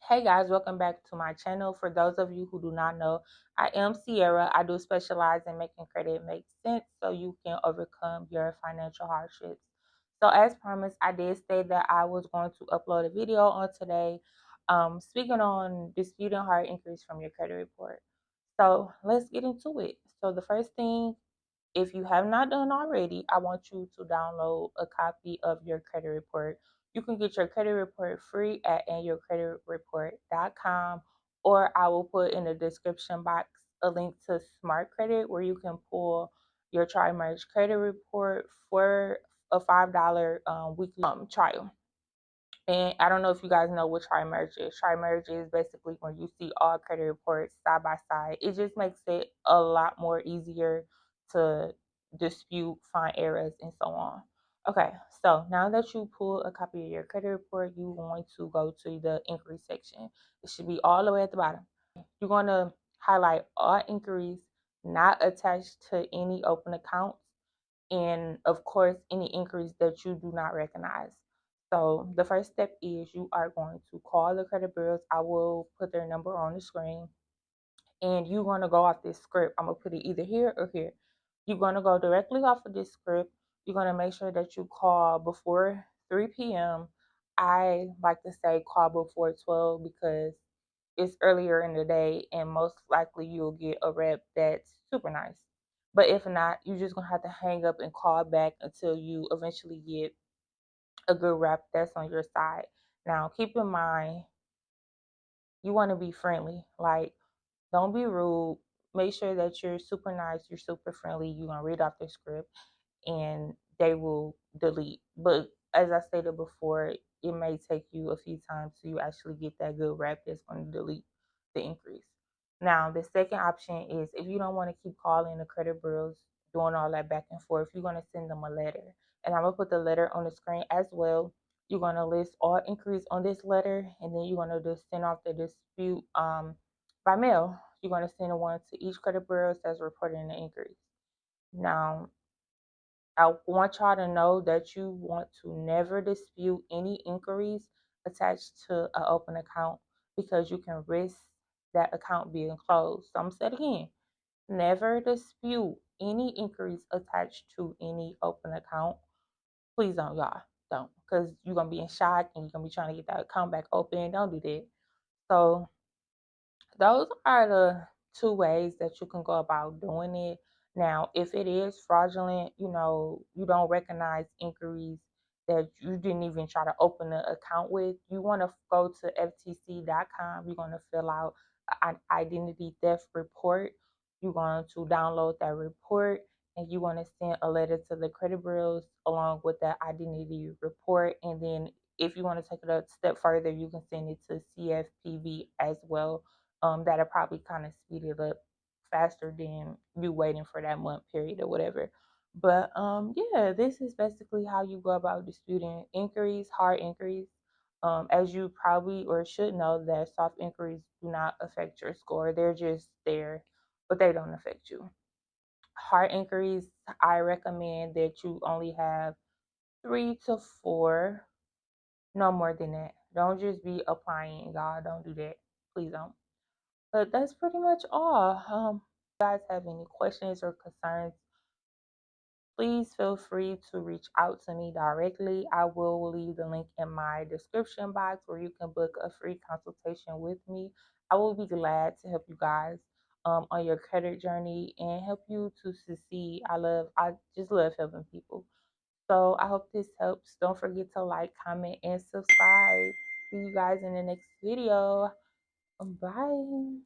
Hey guys, welcome back to my channel. For those of you who do not know, I am Sierra. I do specialize in making credit make sense so you can overcome your financial hardships. So as promised, I did say that I was going to upload a video on today speaking on disputing hard increase from your credit report. So let's get into it. So the first thing, if you have not done already, I want you to download a copy of your credit report. You can get your credit report free at annualcreditreport.com, or I will put in the description box a link to Smart Credit where you can pull your Tri-Merge credit report for a $5 weekly trial. And I don't know if you guys know what Tri-Merge is. Tri-Merge is basically when you see all credit reports side by side. It just makes it a lot more easier to dispute, find errors, and so on. Okay, so now that you pull a copy of your credit report, you're going to go to the inquiry section. It should be all the way at the bottom. You're going to highlight all inquiries not attached to any open accounts, and of course any inquiries that you do not recognize. So the first step is you are going to call the credit bureaus. I will put their number on the screen, and you're going to go off this script. I'm going to put it either here or here. You're going to go directly off of this script. You're going to make sure that you call before 3 p.m. I like to say call before 12 because it's earlier in the day and most likely you'll get a rep that's super nice. But if not, you're just going to have to hang up and call back until you eventually get a good rep that's on your side. Now, keep in mind, you want to be friendly. Like, don't be rude. Make sure that you're super nice, you're super friendly. You're going to read off the script and they will delete. But as I stated before, it may take you a few times to you actually get that good rep that's going to delete the increase. Now, the second option is if you don't want to keep calling the credit bureaus, doing all that back and forth, you're going to send them a letter. And I'm going to put the letter on the screen as well. You're going to list all inquiries on this letter, and then you're going to just send off the dispute by mail. You're going to send one to each credit bureau that's reporting the inquiries. Now, I want y'all to know that you want to never dispute any inquiries attached to an open account because you can risk that account being closed. So I'm saying again, never dispute any inquiries attached to any open account. Please don't, y'all. Don't, because you're going to be in shock and you're going to be trying to get that account back open. Don't do that. So those are the two ways that you can go about doing it. Now, if it is fraudulent, you don't recognize inquiries that you didn't even try to open an account with, you want to go to ftc.com. You're going to fill out an identity theft report. You're going to download that report and you want to send a letter to the credit bureaus along with that identity report. And then if you want to take it a step further, you can send it to CFPB as well. That'll probably kind of speed it up faster than you waiting for that month period or whatever. But yeah, this is basically how you go about disputing inquiries, hard inquiries. As you probably or should know, that soft inquiries do not affect your score. They're just there, but they don't affect you. Hard inquiries, I recommend that you only have 3 to 4, no more than that. Don't just be applying, y'all. Don't do that. Please don't. But that's pretty much all. If you guys have any questions or concerns, please feel free to reach out to me directly. I will leave the link in my description box where you can book a free consultation with me. I will be glad to help you guys on your credit journey and help you to succeed. I just love helping people. So I hope this helps. Don't forget to like, comment, and subscribe. See you guys in the next video. Bye.